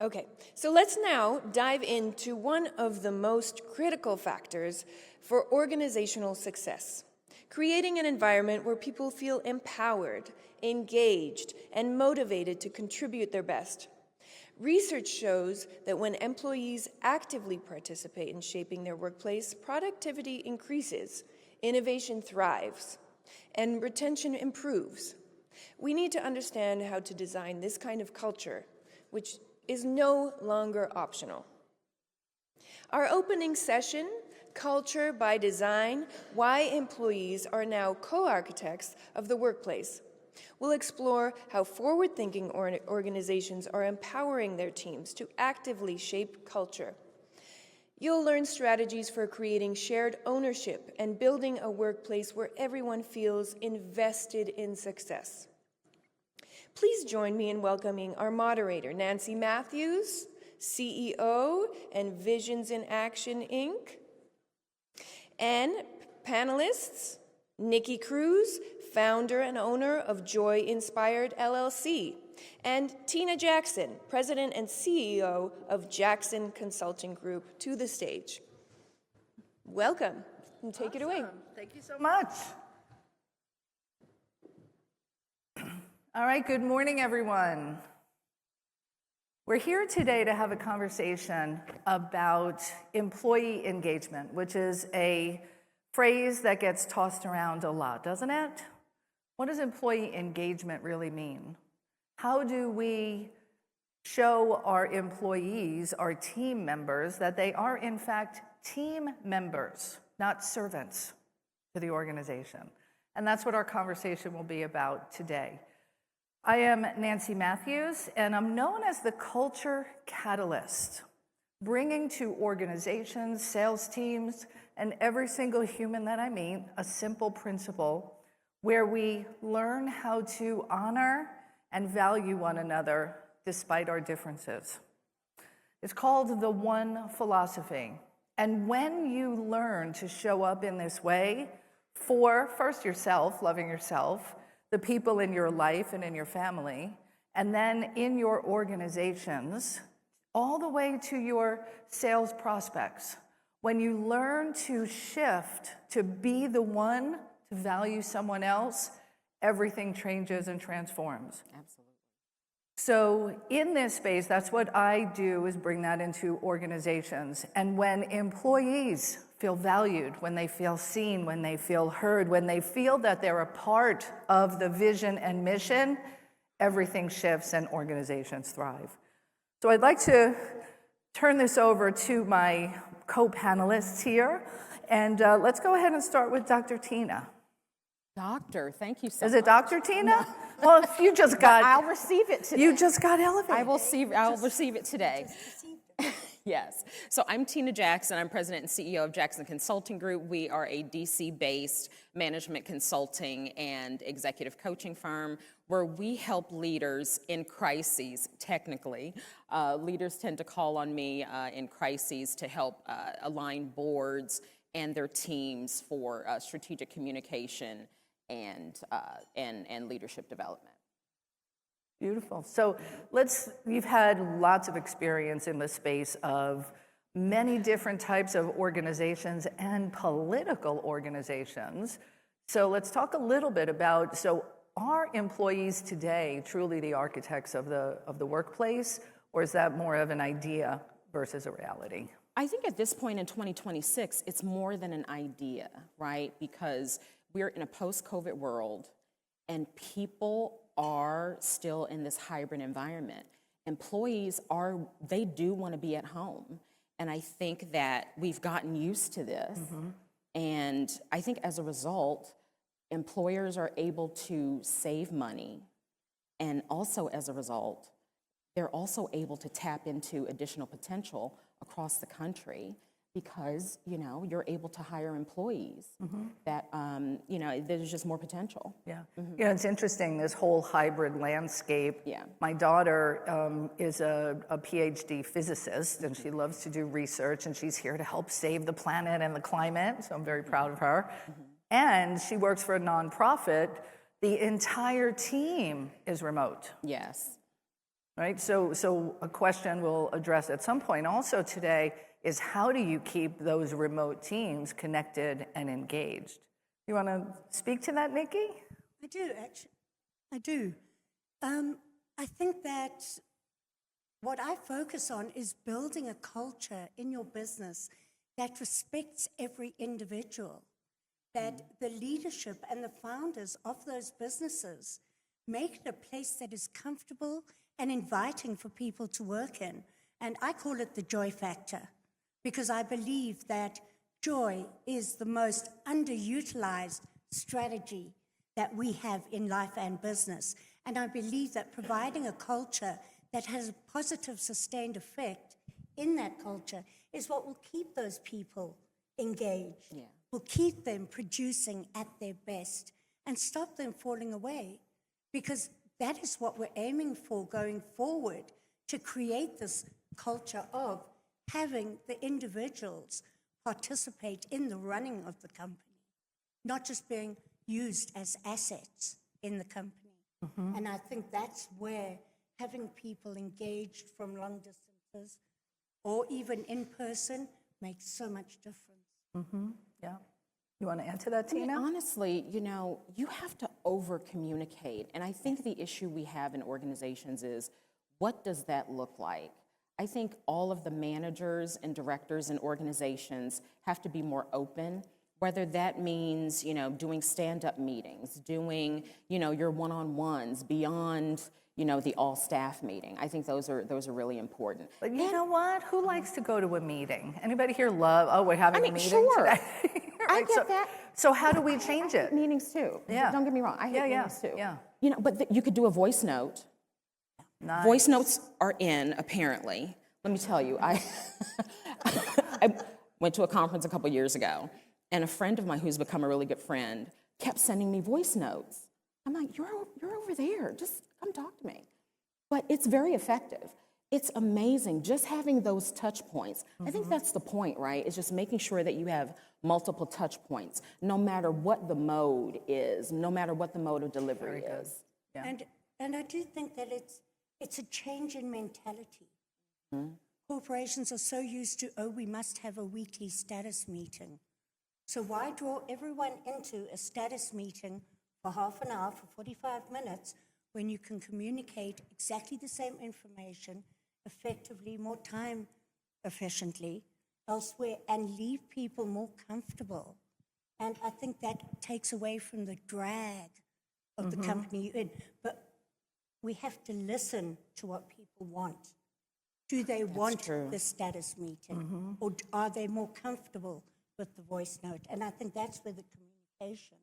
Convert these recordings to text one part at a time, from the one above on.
Okay, so let's now dive into one of the most critical factors for organizational success: creating an environment where people feel empowered, engaged, and motivated to contribute their best. Research shows that when employees actively participate in shaping their workplace, productivity increases, innovation thrives, and retention improves. We need to understand how to design this kind of culture, which is no longer optional. Our opening session, Culture by Design: Why Employees Are Now Co-Architects of the Workplace, will explore how forward-thinking organizations are empowering their teams to actively shape culture. You'll learn strategies for creating shared ownership and building a workplace where everyone feels invested in success. Please join me in welcoming our moderator, Nancy Matthews, CEO and Visions in Action, Inc., and panelists, Nikki Cruise, founder and owner of Joy Inspired LLC, and Tinna Jackson, president and CEO of Jackson Consulting Group, to the stage. Welcome, and take it away. Thank you so much. All right, good morning, everyone. We're here today to have a conversation about employee engagement, which is a phrase that gets tossed around a lot, doesn't it? What does employee engagement really mean? How do we show our employees, our team members, that they are in fact team members, not servants to the organization? And that's what our conversation will be about today. I am Nancy Matthews, and I'm known as the culture catalyst, bringing to organizations, sales teams, and every single human that I meet a simple principle where we learn how to honor and value one another despite our differences. It's called the One Philosophy. And when you learn to show up in this way for first yourself, loving yourself, the people in your life and in your family, and then in your organizations, all the way to your sales prospects, when you learn to shift to be the one to value someone else, everything changes and transforms. Absolutely. So in this space, that's what I do, is bring that into organizations. And when employees feel valued, when they feel seen, when they feel heard, when they feel that they're a part of the vision and mission, everything shifts and organizations thrive. So I'd like to turn this over to my co-panelists here. And let's go ahead and start with Dr. Tinna. Doctor, thank you so much. Is it Dr. Tinna? No. Well, if you just got... I'll receive it today. You just got elevated. I'll receive it today. Yes. So I'm Tinna Jackson. I'm president and CEO of Jackson Consulting Group. We are a DC-based management consulting and executive coaching firm where we help leaders in crises, technically. Leaders tend to call on me in crises to help align boards and their teams for strategic communication and leadership development. Beautiful. So you've had lots of experience in the space of many different types of organizations and political organizations. So let's talk a little bit about, so are employees today truly the architects of the workplace, or is that more of an idea versus a reality? I think at this point in 2026, it's more than an idea, right? Because we're in a post-COVID world, and people are still in this hybrid environment. Employees they do want to be at home. And I think that we've gotten used to this. Mm-hmm. And I think as a result, employers are able to save money. And also as a result, they're also able to tap into additional potential across the country because, you're able to hire employees that, there's just more potential. Yeah. Mm-hmm. It's interesting, this whole hybrid landscape. Yeah. My daughter is a PhD physicist, and she loves to do research, and she's here to help save the planet and the climate, so I'm very proud of her. Mm-hmm. And she works for a nonprofit. The entire team is remote. Yes. right? So a question we'll address at some point also today is how do you keep those remote teams connected and engaged? You want to speak to that, Nikki? I do, actually. I do. I think that what I focus on is building a culture in your business that respects every individual, that the leadership and the founders of those businesses make it a place that is comfortable and inviting for people to work in. And I call it the joy factor, because I believe that joy is the most underutilized strategy that we have in life and business. And I believe that providing a culture that has a positive, sustained effect in that culture is what will keep those people engaged, will keep them producing at their best, and stop them falling away. Because that is what we're aiming for going forward, to create this culture of having the individuals participate in the running of the company, not just being used as assets in the company. And I think that's where having people engaged from long distances or even in person makes so much difference. Yeah. You want to add to that, I mean, Tina? honestly, you have to over-communicate. And I think the issue we have in organizations is, what does that look like? I think all of the managers and directors in organizations have to be more open, whether that means, doing stand-up meetings, doing, your one-on-ones beyond, the all-staff meeting. I think those are really important. But you know what? Who likes to go to a meeting? Anybody here we're having a meeting sure. today? I Right, get that. So how do we change it? Meetings too. Yeah. Don't get me wrong. I hate meetings too. Yeah. But you could do a voice note. Nice. Voice notes are in, apparently. Let me tell you, I went to a conference a couple years ago, and a friend of mine who's become a really good friend kept sending me voice notes. I'm like, you're over there. Just come talk to me. But it's very effective. It's amazing just having those touch points. I think that's the point, right? It's just making sure that you have multiple touch points, no matter what the mode is, no matter what the mode of delivery is. Yeah. And I do think that it's a change in mentality. Corporations are so used to, we must have a weekly status meeting. So why draw everyone into a status meeting for half an hour, for 45 minutes, when you can communicate exactly the same information effectively, more time efficiently elsewhere, and leave people more comfortable? And I think that takes away from the drag of the company you're in. But we have to listen to what people want. Do they want the status meeting, or are they more comfortable with the voice note? And I think that's where the communication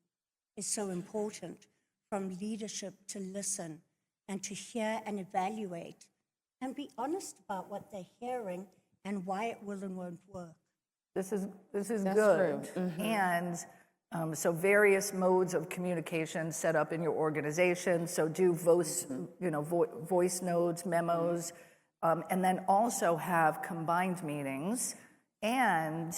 is so important, from leadership to listen and to hear and evaluate and be honest about what they're hearing and why it will and won't work. This is That's good. true. And so various modes of communication set up in your organization. So do voice notes, memos, and then also have combined meetings. And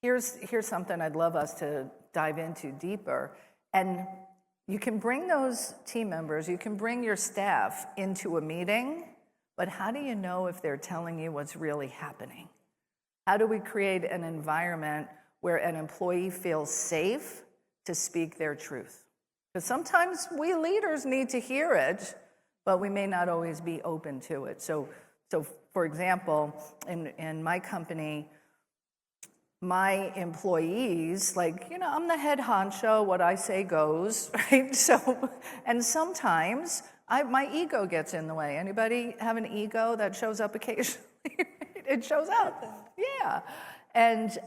here's something I'd love us to dive into deeper. And you can bring those team members, you can bring your staff into a meeting, but how do you know if they're telling you what's really happening? How do we create an environment where an employee feels safe to speak their truth? Because sometimes we leaders need to hear it, but we may not always be open to it. So for example, in my company, my employees, I'm the head honcho, what I say goes, right? So, and sometimes my ego gets in the way. Anybody have an ego that shows up occasionally? It shows up, yeah. And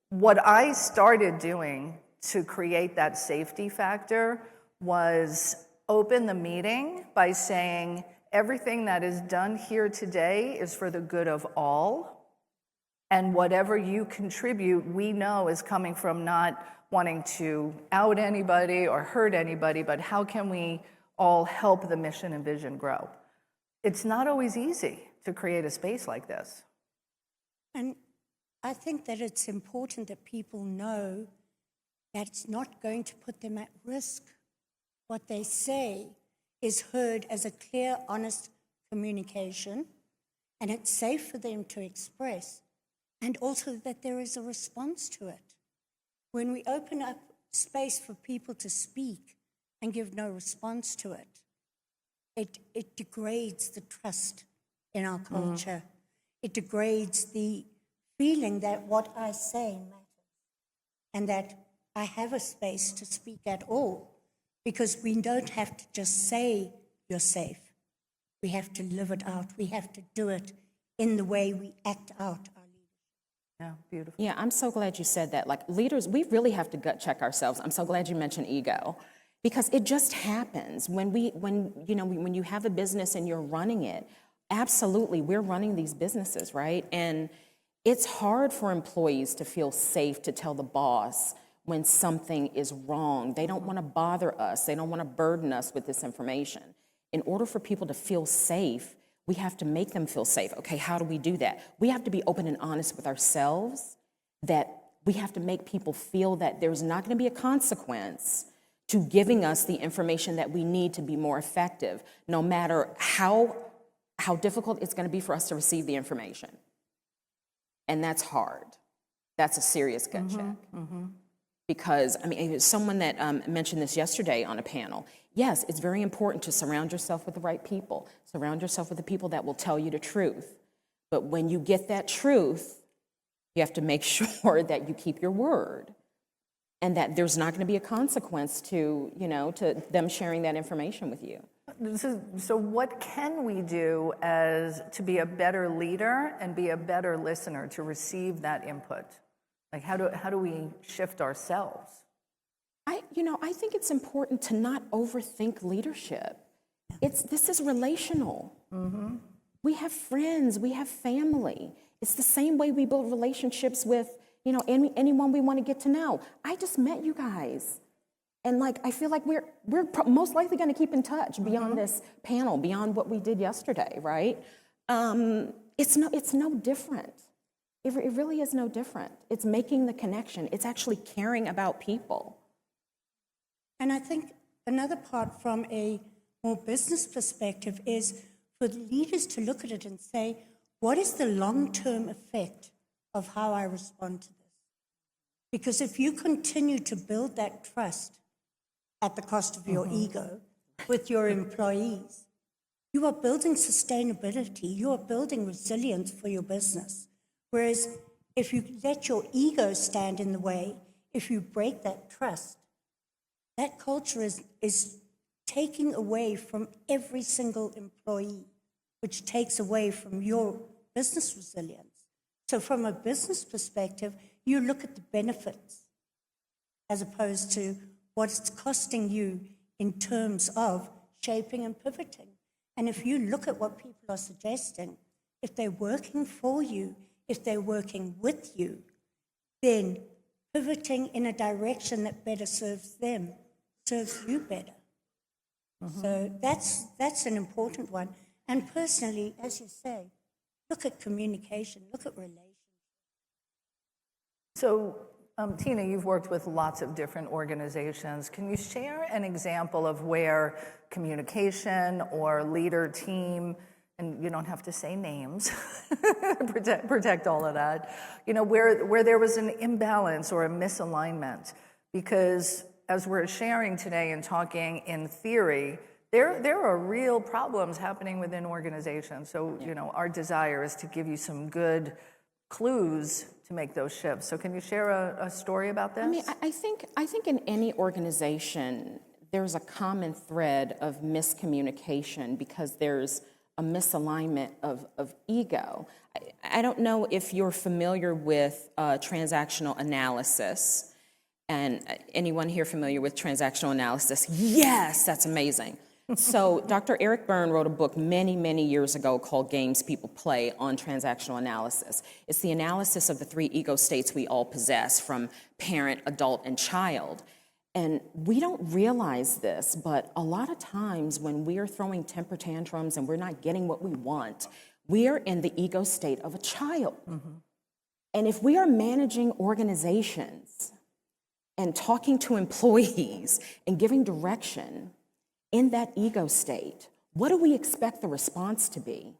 what I started doing to create that safety factor was open the meeting by saying, everything that is done here today is for the good of all. And whatever you contribute, we know is coming from not wanting to out anybody or hurt anybody, but how can we all help the mission and vision grow? It's not always easy to create a space like this. And I think that it's important that people know that it's not going to put them at risk. What they say is heard as a clear, honest communication, and it's safe for them to express, and also that there is a response to it. When we open up space for people to speak and give no response to it, it degrades the trust in our culture. It degrades the feeling that what I say matters and that I have a space to speak at all, because we don't have to just say you're safe. We have to live it out. We have to do it in the way we act out our leadership. Yeah, beautiful. Yeah, I'm so glad you said that. Like leaders, we really have to gut check ourselves. I'm so glad you mentioned ego, because it just happens when you have a business and you're running it. Absolutely, we're running these businesses, right? And it's hard for employees to feel safe to tell the boss when something is wrong. They don't want to bother us. They don't want to burden us with this information. In order for people to feel safe, we have to make them feel safe. Okay, how do we do that? We have to be open and honest with ourselves, that we have to make people feel that there's not going to be a consequence to giving us the information that we need to be more effective, no matter how difficult it's going to be for us to receive the information. And that's hard. That's a serious gut check. Because, I mean, someone that mentioned this yesterday on a panel. Yes, it's very important to surround yourself with the right people. Surround yourself with the people that will tell you the truth. But when you get that truth, you have to make sure that you keep your word and that there's not going to be a consequence to them sharing that information with you. So what can we do to be a better leader and be a better listener to receive that input? Like how do we shift ourselves? I think it's important to not overthink leadership. This is relational. We have friends, we have family. It's the same way we build relationships with, anyone we want to get to know. I just met you guys. And I feel like we're most likely going to keep in touch beyond this panel, beyond what we did yesterday, right? It's no different. It really is no different. It's making the connection. It's actually caring about people. And I think another part from a more business perspective is for the leaders to look at it and say, what is the long-term effect of how I respond to this? Because if you continue to build that trust at the cost of your ego with your employees, you are building sustainability, you are building resilience for your business. Whereas if you let your ego stand in the way, if you break that trust, that culture is taking away from every single employee, which takes away from your business resilience. So from a business perspective, you look at the benefits as opposed to what it's costing you in terms of shaping and pivoting. And if you look at what people are suggesting, if they're working for you, if they're working with you, then pivoting in a direction that better serves them, serves you better. So that's an important one. And personally, as you say, look at communication, look at relations. So, Tinna, you've worked with lots of different organizations. Can you share an example of where communication or leader team, and you don't have to say names, protect all of that, where there was an imbalance or a misalignment? Because as we're sharing today and talking in theory, there are real problems happening within organizations. So, our desire is to give you some good clues to make those shifts. So can you share a story about this? I mean, I think in any organization, there's a common thread of miscommunication because there's a misalignment of ego. I don't know if you're familiar with transactional analysis. And anyone here familiar with transactional analysis? Yes, that's amazing. So Dr. Eric Byrne wrote a book many, many years ago called Games People Play on transactional analysis. It's the analysis of the 3 ego states we all possess, from parent, adult, and child. And we don't realize this, but a lot of times when we are throwing temper tantrums and we're not getting what we want, we are in the ego state of a child. And if we are managing organizations and talking to employees and giving direction in that ego state, what do we expect the response to be?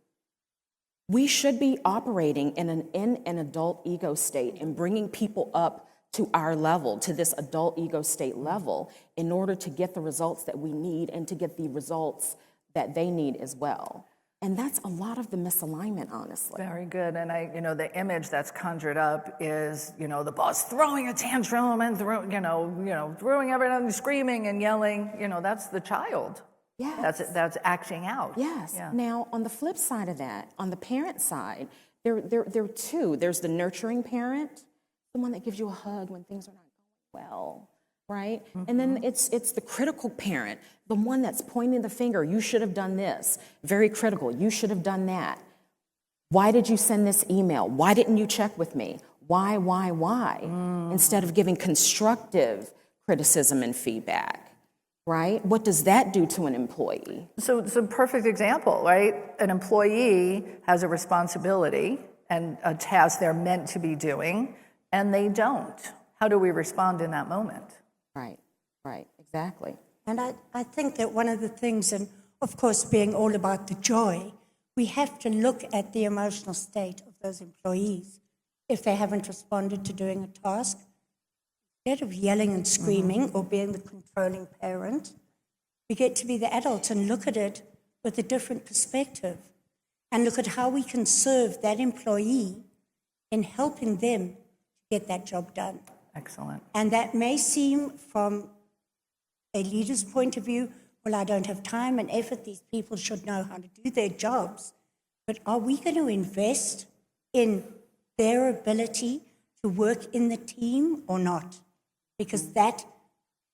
We should be operating in an adult ego state and bringing people up to our level, to this adult ego state level, in order to get the results that we need and to get the results that they need as well. And that's a lot of the misalignment, honestly. Very good. And the image that's conjured up is, the boss throwing a tantrum and throwing everything, screaming and yelling. That's the child. Yes. That's acting out. Yes. Yeah. Now, on the flip side of that, on the parent side, there are two. There's the nurturing parent, the one that gives you a hug when things are not going well, right? Mm-hmm. And then it's the critical parent, the one that's pointing the finger. You should have done this. Very critical. You should have done that. Why did you send this email? Why didn't you check with me? Why? Instead of giving constructive criticism and feedback. Right? What does that do to an employee? So it's a perfect example, right? An employee has a responsibility and a task they're meant to be doing, and they don't. How do we respond in that moment? Right, exactly. And I think that one of the things, and of course being all about the joy, we have to look at the emotional state of those employees if they haven't responded to doing a task. Instead of yelling and screaming or being the controlling parent, we get to be the adults and look at it with a different perspective and look at how we can serve that employee in helping them to get that job done. Excellent. And that may seem from a leader's point of view, well, I don't have time and effort, these people should know how to do their jobs. But are we going to invest in their ability to work in the team or not? Because that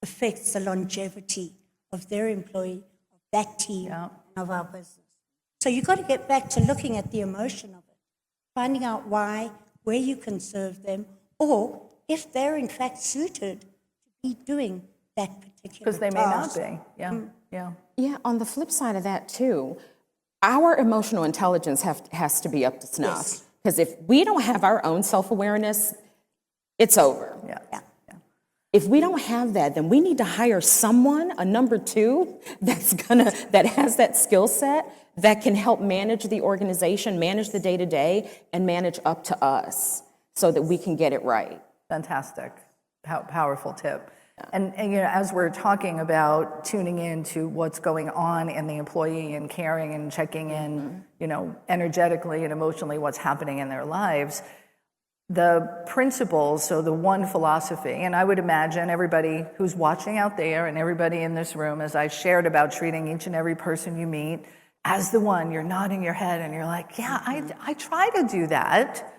affects the longevity of their employee, of that team, and of our business. So you've got to get back to looking at the emotion of it, finding out why, where you can serve them, or if they're in fact suited to be doing that particular Because they task. may not be, Yeah, on the flip side of that too, our emotional intelligence has to be up to snuff. Yes. Because if we don't have our own self-awareness, it's over. Yeah. If we don't have that, then we need to hire someone, a number two, that has that skill set that can help manage the organization, manage the day-to-day, and manage up to us so that we can get it right. Fantastic. Powerful tip. And as we're talking about tuning in to what's going on in the employee and caring and checking in, energetically and emotionally what's happening in their lives, the principles, so the one philosophy, and I would imagine everybody who's watching out there and everybody in this room, as I shared about treating each and every person you meet as the one, you're nodding your head and you're like, yeah, I try to do that.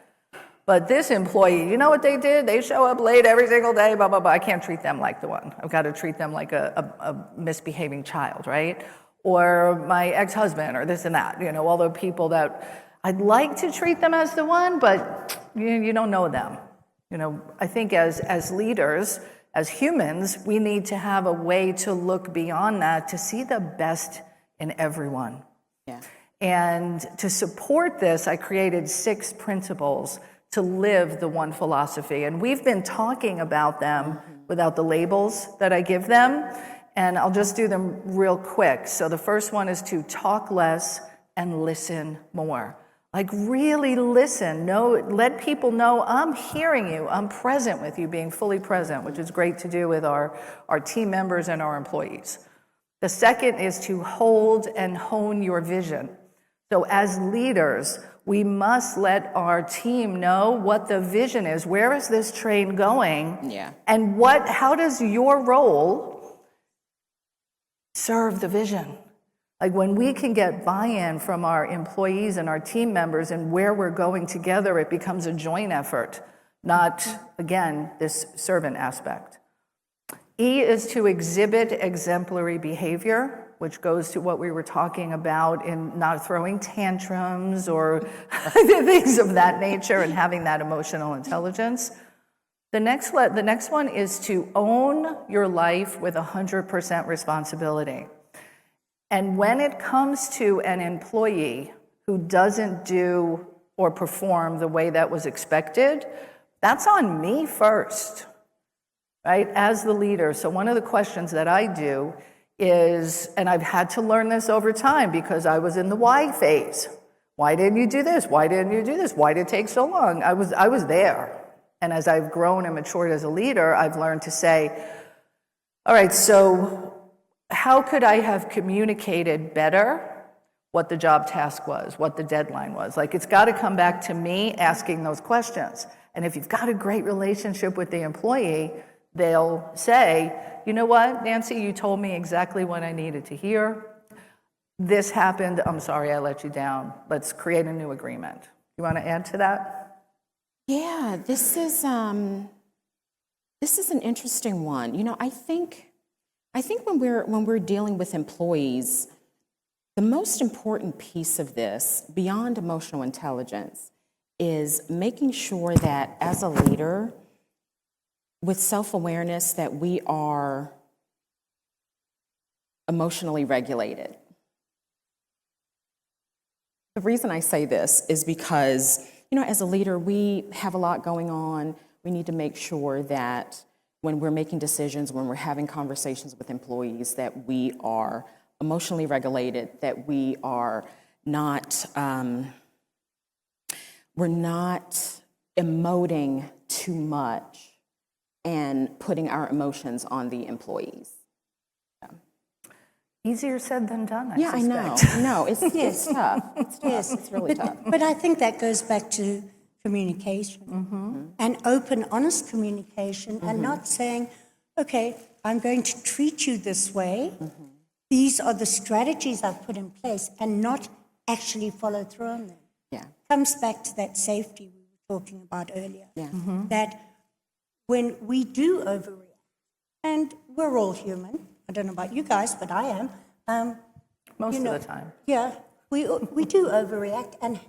But this employee, you know what they did? They show up late every single day, blah, blah, blah. I can't treat them like the one. I've got to treat them like a misbehaving child, right? Or my ex-husband or this and that, all the people that I'd like to treat them as the one, but you don't know them. I think as leaders, as humans, we need to have a way to look beyond that to see the best in everyone. Yeah. And to support this, I created 6 principles to live the one philosophy. And we've been talking about them without the labels that I give them. And I'll just do them real quick. So the first one is to talk less and listen more. Like really listen. Let people know I'm hearing you. I'm present with you, being fully present, which is great to do with our team members and our employees. The second is to hold and hone your vision. So as leaders, we must let our team know what the vision is. Where is this train going? Yeah. And how does your role serve the vision? Like when we can get buy-in from our employees and our team members and where we're going together, it becomes a joint effort, not, again, this servant aspect. E is to exhibit exemplary behavior, which goes to what we were talking about in not throwing tantrums or things of that nature and having that emotional intelligence. The next one is to own your life with 100% responsibility. And when it comes to an employee who doesn't do or perform the way that was expected, that's on me first, right, as the leader. So one of the questions that I do is, and I've had to learn this over time because I was in the why phase. Why didn't you do this? Why didn't you do this? Why did it take so long? I was there. And as I've grown and matured as a leader, I've learned to say, all right, so how could I have communicated better what the job task was, what the deadline was? Like, it's got to come back to me asking those questions. And if you've got a great relationship with the employee, they'll say, you know what, Nancy, you told me exactly what I needed to hear. This happened. I'm sorry I let you down. Let's create a new agreement. You want to add to that? Yeah, this is an interesting one. You know, I think when we're dealing with employees, the most important piece of this, beyond emotional intelligence, is making sure that as a leader, with self-awareness, that we are emotionally regulated. The reason I say this is because, you know, as a leader, we have a lot going on. We need to make sure that when we're making decisions, when we're having conversations with employees, that we are emotionally regulated, that we are not, we're not emoting too much and putting our emotions on the employees. Easier said than done, I Yeah, suspect. I know. It's tough. It's tough. Yes, It's really tough. But I think that goes back to communication and open, honest communication, and not saying, okay, I'm going to treat you this way. These are the strategies I've put in place, and not actually follow through on them. Yeah. Comes back to that safety we were talking about earlier. Yeah. That when we do overreact, and we're all human, I don't know about you guys, but I am. Most you know, of the time. Yeah, we do overreact, and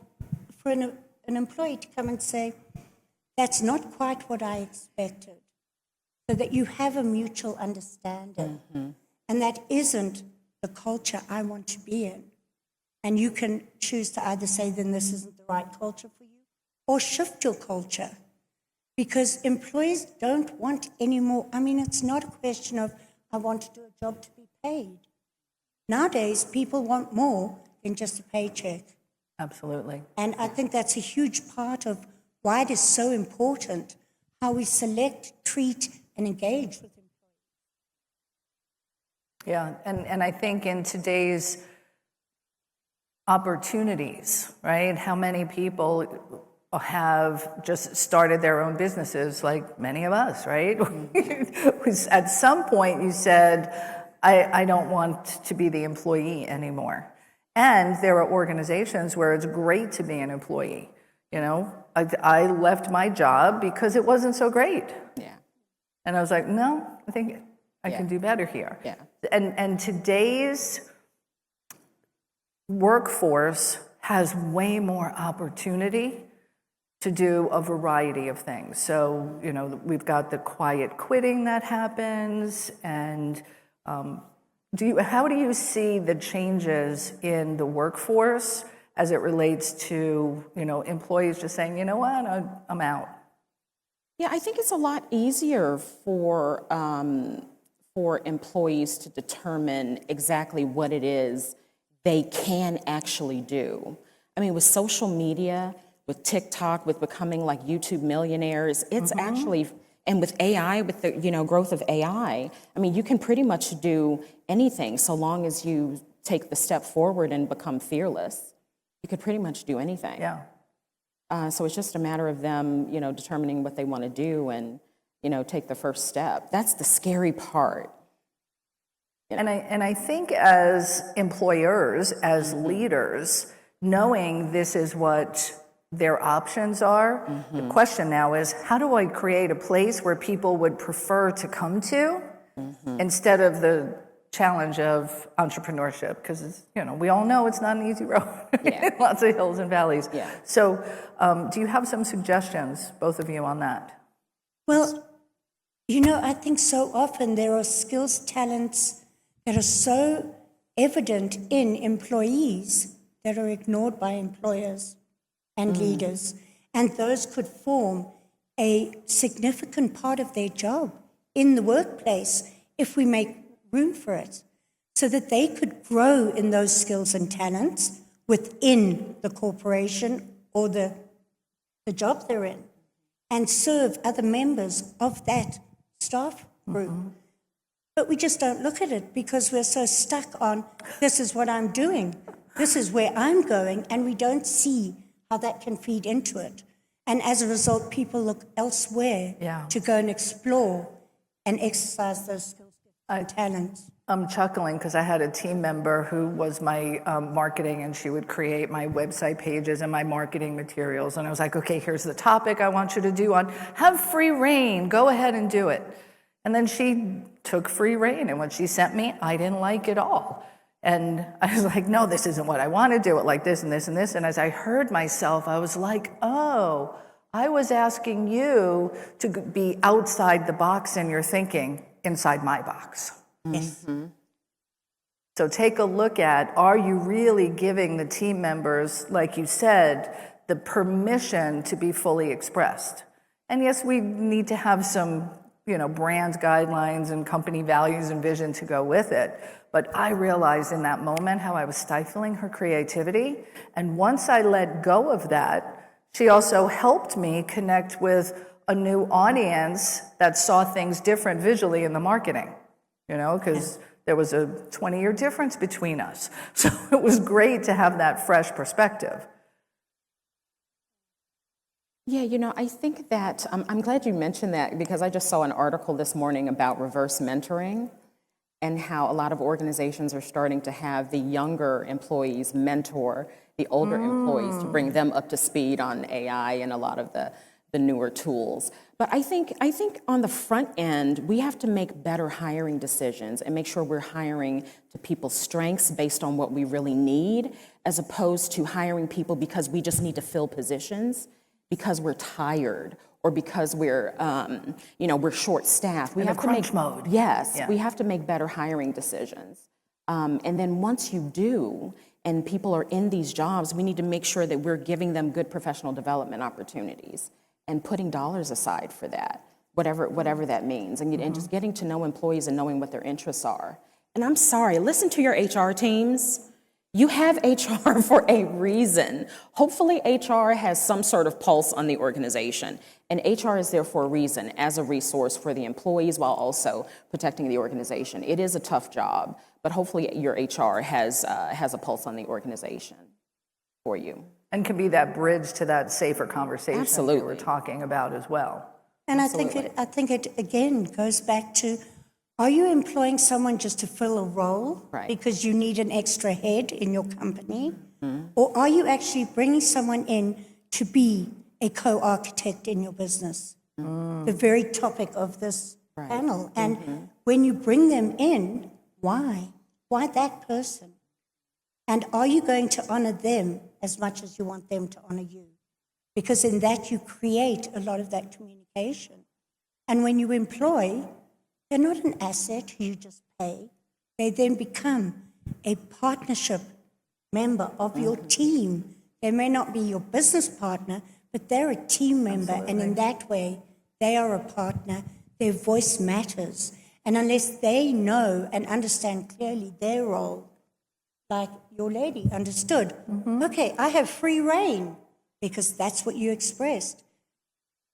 for an employee to come and say, that's not quite what I expected, so that you have a mutual understanding, and that isn't the culture I want to be in. And you can choose to either say, then this isn't the right culture for you, or shift your culture. Because employees don't want any more. I mean, it's not a question of, I want to do a job to be paid. Nowadays, people want more than just a paycheck. Absolutely. And I think that's a huge part of why it is so important how we select, treat, and engage with employees. Yeah, and I think in today's opportunities, right? How many people have just started their own businesses, like many of us, right? At some point you said, I don't want to be the employee anymore. And there are organizations where it's great to be an employee. You know, I left my job because it wasn't so great. Yeah. And I was like, no, I think I can do better here. Yeah. And today's workforce has way more opportunity to do a variety of things. So, you know, we've got the quiet quitting that happens, and how do you see the changes in the workforce as it relates to, you know, employees just saying, you know what, I'm out? Yeah, I think it's a lot easier for employees to determine exactly what it is they can actually do. I mean, with social media, with TikTok, with becoming like YouTube millionaires, it's actually, and with AI, with the growth of AI, I mean, you can pretty much do anything so long as you take the step forward and become fearless. You could pretty much do anything. Yeah. So it's just a matter of them, determining what they want to do and, take the first step. That's the scary part. And I think as employers, as leaders, knowing this is what their options are, the question now is, how do I create a place where people would prefer to come to instead of the challenge of entrepreneurship? Because, we all know it's not an easy road. Yeah. Lots of hills and valleys. Yeah. So do you have some suggestions, both of you, on that? Well, I think so often there are skills, talents that are so evident in employees that are ignored by employers and leaders. And those could form a significant part of their job in the workplace if we make room for it. so that they could grow in those skills and talents within the corporation or the job they're in, and serve other members of that staff group. But we just don't look at it because we're so stuck on, this is what I'm doing, this is where I'm going, and we don't see how that can feed into it. And as a result, people look elsewhere to go and explore and exercise those skills and talents. I'm chuckling because I had a team member who was my marketing, and she would create my website pages and my marketing materials. And I was like, okay, here's the topic I want you to do on have free reign. Go ahead and do it. And then she took free reign, and what she sent me, I didn't like at all. And I was like, no, this isn't what I want to do it like this and this and this. And as I heard myself, I was like, oh, I was asking you to be outside the box in your thinking, inside my box. Yes. So take a look at, are you really giving the team members, like you said, the permission to be fully expressed? And yes, we need to have some, brand guidelines and company values and vision to go with it. But I realized in that moment how I was stifling her creativity. And once I let go of that, she also helped me connect with a new audience that saw things different visually in the marketing, because there was a 20-year difference between us. So it was great to have that fresh perspective. Yeah, I think that, I'm glad you mentioned that because I just saw an article this morning about reverse mentoring and how a lot of organizations are starting to have the younger employees mentor the older employees to bring them up to speed on AI and a lot of the newer tools. But I think on the front end, we have to make better hiring decisions and make sure we're hiring to people's strengths based on what we really need, as opposed to hiring people because we just need to fill positions, because we're tired or because we're short-staffed. We In have a to make crunch mode. Yes, Yeah. we have to make better hiring decisions. And then once you do, and people are in these jobs, we need to make sure that we're giving them good professional development opportunities and putting dollars aside for that, whatever that means, and just getting to know employees and knowing what their interests are. And I'm sorry, listen to your HR teams. You have HR for a reason. Hopefully HR has some sort of pulse on the organization, and HR is there for a reason, as a resource for the employees while also protecting the organization. It is a tough job, but hopefully your HR has a pulse on the organization for you. And can be that bridge to that safer conversation Absolutely. that we're talking about as well. And I think it again goes back to, are you employing someone just to fill a role because you need an extra head in your company? Or are you actually bringing someone in to be a co-architect in your business? The very topic of this panel. And when you bring them in, why? Why that person? And are you going to honor them as much as you want them to honor you? Because in that you create a lot of that communication. And when you employ, they're not an asset you just pay. They then become a partnership member of your team. They may not be your business partner, but they're a team member. Absolutely. And in that way, they are a partner. Their voice matters. And unless they know and understand clearly their role, like your lady understood, okay, I have free reign because that's what you expressed.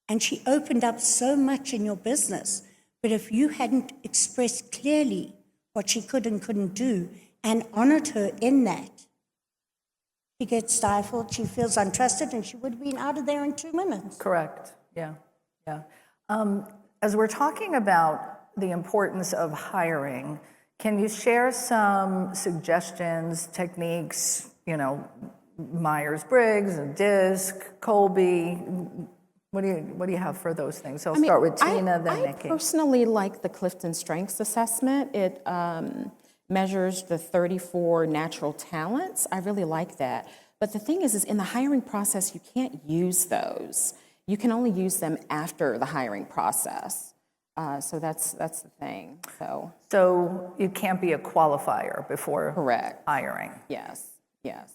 And she opened up so much in your business. But if you hadn't expressed clearly what she could and couldn't do and honored her in that, she gets stifled, she feels untrusted, and she would have been out of there in 2 minutes. Correct. Yeah. As we're talking about the importance of hiring, can you share some suggestions, techniques, Myers-Briggs, DISC, Colby? What do you have for those things? I'll start with Tina, then Nikki. I personally like the Clifton Strengths Assessment. It measures the 34 natural talents. I really like that. But the thing is in the hiring process, you can't use those. You can only use them after the hiring process. So that's the thing. So it can't be a qualifier before hiring. Yes. Yeah.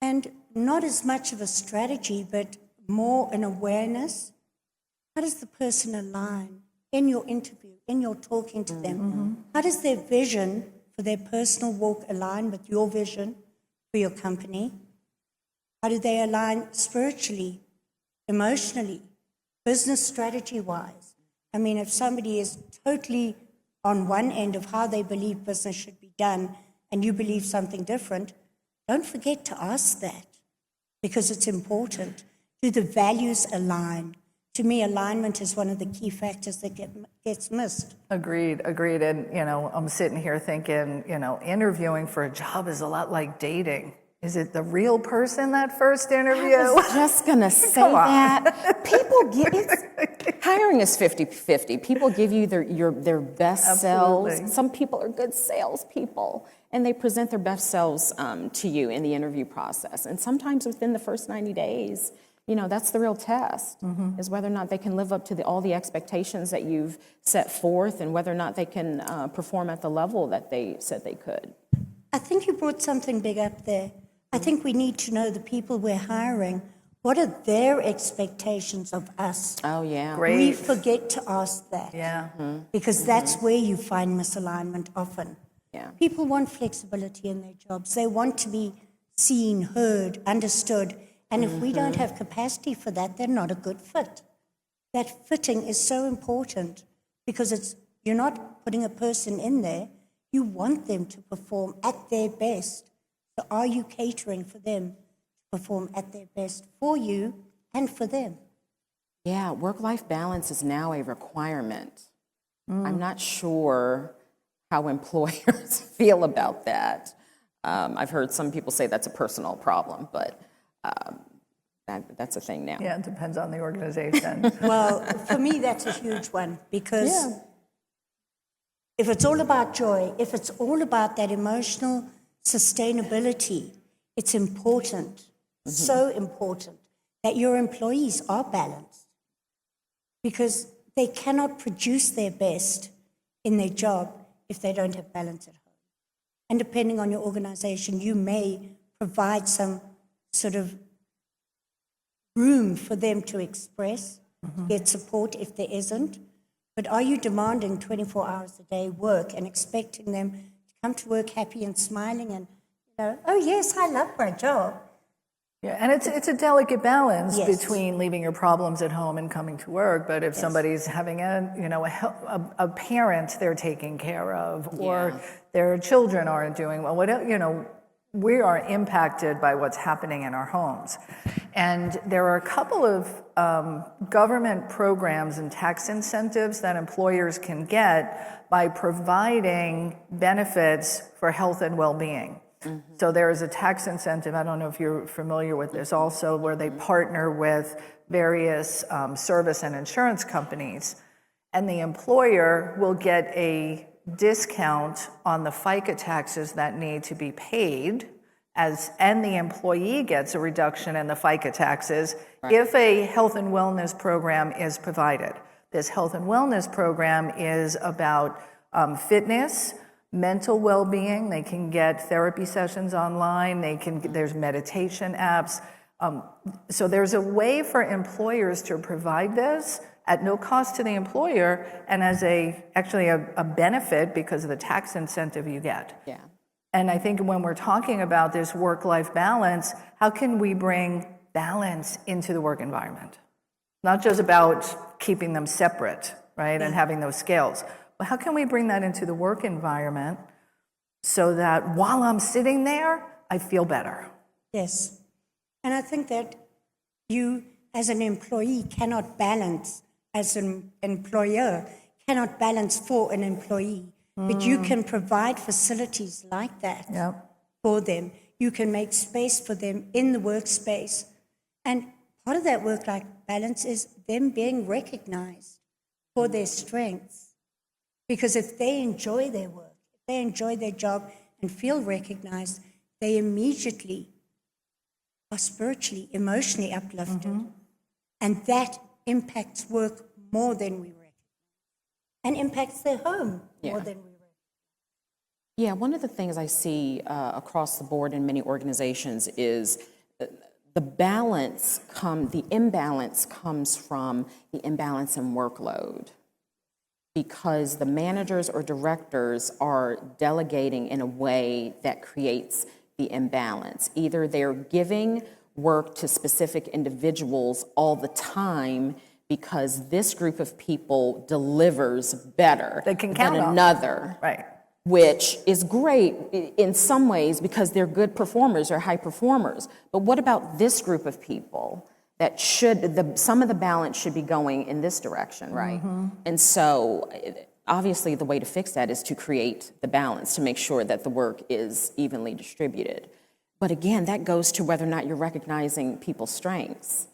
And not as much of a strategy, but more an awareness. How does the person align in your interview, in your talking to them? How does their vision for their personal walk align with your vision for your company? How do they align spiritually, emotionally, business strategy-wise? I mean, if somebody is totally on one end of how they believe business should be done and you believe something different, don't forget to ask that, because it's important. Do the values align? To me, alignment is one of the key factors that gets missed. Agreed. And, I'm sitting here thinking, interviewing for a job is a lot like dating. Is it the real person, that first interview? I was just going to say that. Hiring is 50-50. People give you their best selves. Some people are good salespeople, and they present their best selves to you in the interview process. And sometimes within the first 90 days, that's the real test, is whether or not they can live up to all the expectations that you've set forth, and whether or not they can perform at the level that they said they could. I think you brought something big up there. I think we need to know the people we're hiring, what are their expectations of us? Oh, yeah. Great. We forget to ask that. Yeah. Because that's where you find misalignment often. Yeah. People want flexibility in their jobs. They want to be seen, heard, understood. And if we don't have capacity for that, they're not a good fit. That fitting is so important, because you're not putting a person in there. You want them to perform at their best. So are you catering for them to perform at their best for you and for them? Yeah, work-life balance is now a requirement. I'm not sure how employers feel about that. I've heard some people say that's a personal problem, but that's a thing now. Yeah, it depends on the organization. Well, for me, that's a huge one, because if it's all about joy, if it's all about that emotional sustainability, it's important, so important, that your employees are balanced, because they cannot produce their best in their job if they don't have balance at home. And depending on your organization, you may provide some sort of room for them to express, get support if there isn't. But are you demanding 24 hours a day work and expecting them to come to work happy and smiling and, oh yes, I love my job? Yeah, and it's a delicate balance Yes. between leaving your problems at home and coming to work. But if somebody's having a parent they're taking care of, or their children aren't doing well, we are impacted by what's happening in our homes. And there are a couple of government programs and tax incentives that employers can get by providing benefits for health and well-being. So there is a tax incentive, I don't know if you're familiar with this also, where they partner with various service and insurance companies, and the employer will get a discount on the FICA taxes that need to be paid, and the employee gets a reduction in the FICA taxes if a health and wellness program is provided. This health and wellness program is about fitness, mental well-being. They can get therapy sessions online. There's meditation apps. So there's a way for employers to provide this at no cost to the employer, and as actually a benefit because of the tax incentive you get. Yeah. And I think when we're talking about this work-life balance, how can we bring balance into the work environment? Not just about keeping them separate, right, and having those scales. But how can we bring that into the work environment so that while I'm sitting there, I feel better? Yes. And I think that you, as an employee, cannot balance, as an employer, cannot balance for an employee. But you can provide facilities like that for them. You can make space for them in the workspace. And part of that work-life balance is them being recognized for their strengths. Because if they enjoy their work, if they enjoy their job and feel recognized, they immediately are spiritually, emotionally uplifted. And that impacts work more than we recognize, and impacts their home more than we recognize. Yeah, one of the things I see across the board in many organizations is the imbalance comes from the imbalance in workload. because the managers or directors are delegating in a way that creates the imbalance. Either they're giving work to specific individuals all the time because this group of people delivers better They can count than on. another. Right. Which is great in some ways because they're good performers or high performers. But what about this group of people that some of the balance should be going in this direction, right? And so obviously the way to fix that is to create the balance, to make sure that the work is evenly distributed. But again, that goes to whether or not you're recognizing people's strengths.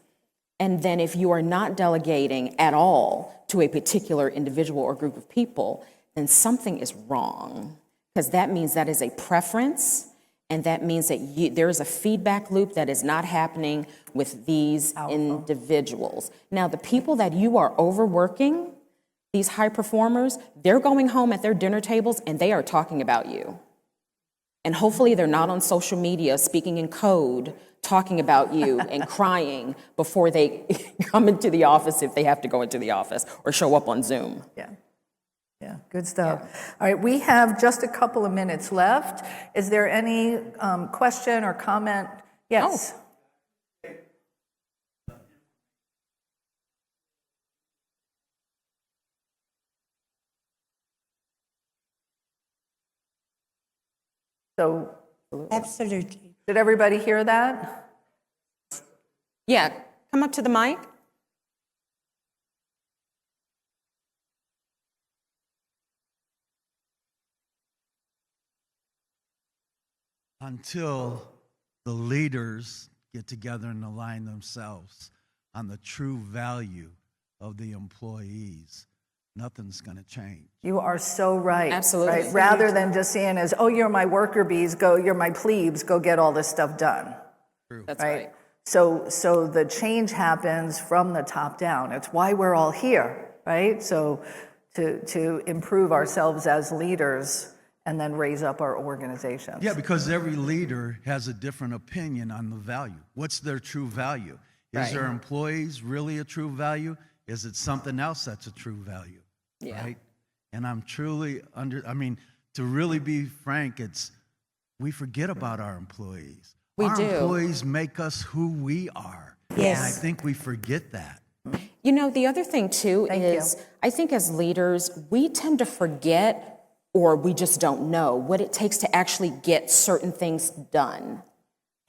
And then if you are not delegating at all to a particular individual or group of people, then something is wrong, because that means that is a preference, and that means that there is a feedback loop that is not happening with these individuals. Now, the people that you are overworking, these high performers, they're going home at their dinner tables and they are talking about you. And hopefully they're not on social media speaking in code, talking about you and crying before they come into the office, if they have to go into the office, or show up on Zoom. Yeah. Yeah, good stuff. All right, we have just a couple of minutes left. Is there any question or comment? Yes. So, Absolutely. did everybody hear that? Yeah, come up to the mic. Until the leaders get together and align themselves on the true value of the employees, nothing's going to change. You are so right. Absolutely. Right? Rather than just seeing as, oh, you're my worker bees, you're my plebes, go get all this stuff done. That's right. So the change happens from the top down. It's why we're all here, right? So to improve ourselves as leaders and then raise up our organizations. Yeah, because every leader has a different opinion on the value. What's their true value? Is their employees really a true value? Is it something else that's a true value? Yeah. Right? And I'm truly to really be frank, we forget about our employees. We our do. Employees make us who we are. Yes. And I think we forget that. You know, the other thing too is, I think as leaders, we tend to forget, or we just don't know what it takes to actually get certain things done.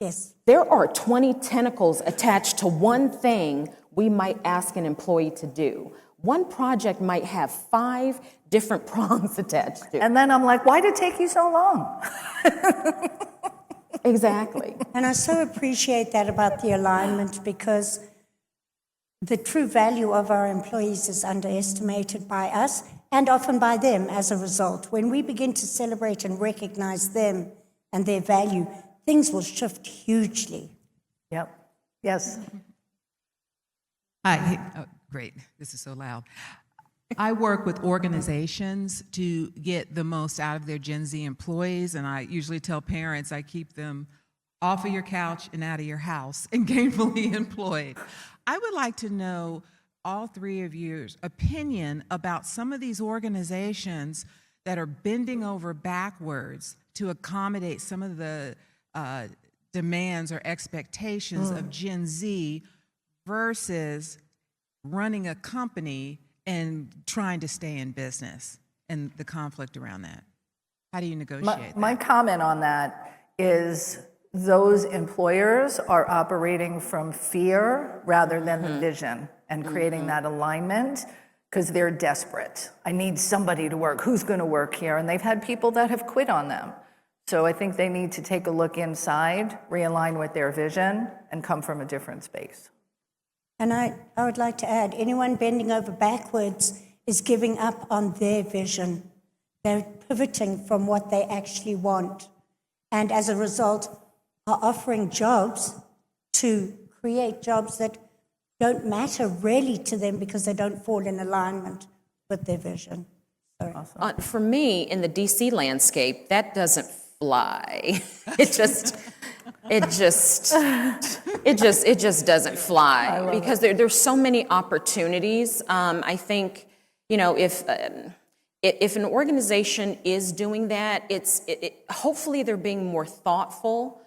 Yes. There are 20 tentacles attached to one thing we might ask an employee to do. One project might have 5 different prongs attached to it. And then I'm like, why did it take you so long? Exactly. And I so appreciate that about the alignment, because the true value of our employees is underestimated by us and often by them as a result. When we begin to celebrate and recognize them and their value, things will shift hugely. Yep. Yes. Hi. Oh, great. This is so loud. I work with organizations to get the most out of their Gen Z employees, and I usually tell parents I keep them off of your couch and out of your house and gainfully employed. I would like to know all 3 of your opinion about some of these organizations that are bending over backwards to accommodate some of the demands or expectations of Gen Z versus running a company and trying to stay in business, and the conflict around that. How do you negotiate My comment on that is those employers are operating from fear rather than the vision and creating that alignment because they're desperate. I need somebody to work. Who's going to work here? And they've had people that have quit on them. So I think they need to take a look inside, realign with their vision, and come from a different space. And I would like to add, anyone bending over backwards is giving up on their vision. They're pivoting from what they actually want. And as a result, are offering jobs to create jobs that don't matter really to them because they don't fall in alignment with their vision. Sorry. For me, in the DC landscape, that doesn't fly. It just doesn't fly because there's so many opportunities. I think, If an organization is doing that, hopefully they're being more thoughtful.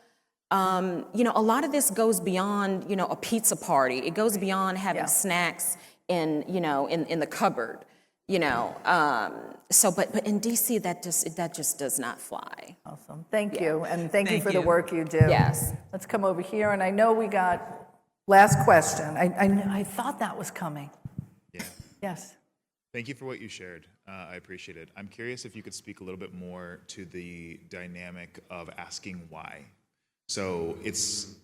A lot of this goes beyond, a pizza party. It goes beyond having snacks in the cupboard. But in DC, that just does not fly. Awesome. Thank you. And thank you Thank for you. the work you do. Yes. Let's come over here. And I know we got last question. I thought that was coming. Yeah. Yes. Thank you for what you shared. I appreciate it. I'm curious if you could speak a little bit more to the dynamic of asking why. So it's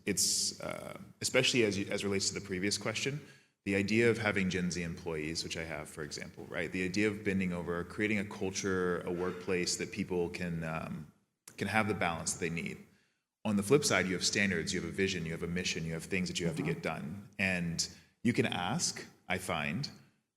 especially as relates to the previous question, the idea of having Gen Z employees, which I have, for example, right? The idea of bending over, creating a culture, a workplace that people can have the balance that they need. On the flip side, you have standards, you have a vision, you have a mission, you have things that you have to get done. And you can ask, I find,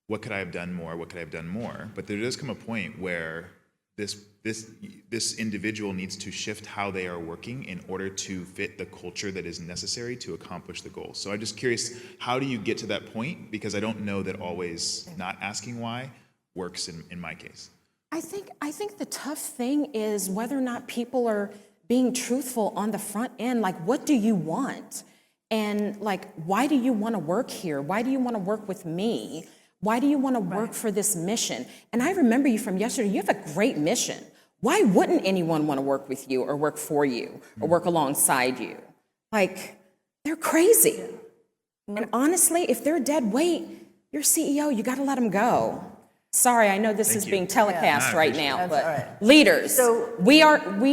what could I have done more? What could I have done more? But there does come a point where this individual needs to shift how they are working in order to fit the culture that is necessary to accomplish the goal. So I'm just curious, how do you get to that point? Because I don't know that always not asking why works in my case. I think the tough thing is whether or not people are being truthful on the front end. Like, what do you want? And like, why do you want to work here? Why do you want to work with me? Why do you want to work for this mission? And I remember you from yesterday, you have a great mission. Why wouldn't anyone want to work with you or work for you or work alongside you? Like, they're crazy. And honestly, if they're dead weight, your CEO, you got to let them go. Sorry, I know this is being telecast right now, but all right. leaders, So we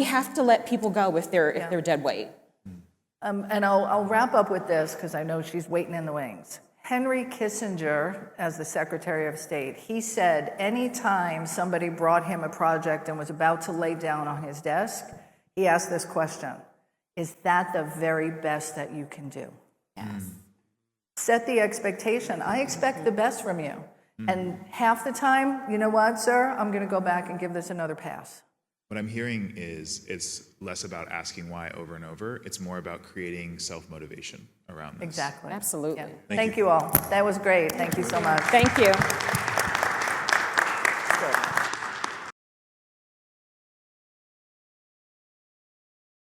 have to let people go if they're dead weight. And I'll wrap up with this because I know she's waiting in the wings. Henry Kissinger, as the Secretary of State, he said anytime somebody brought him a project and was about to lay down on his desk, he asked this question: is that the very best that you can do? Yes. Set the expectation. I expect the best from you. And half the time, you know what, sir? I'm going to go back and give this another pass. What I'm hearing is it's less about asking why over and over. It's more about creating self-motivation around this. Exactly. Absolutely. Yeah. Thank you all. That was great. Thank you so much. Thank you.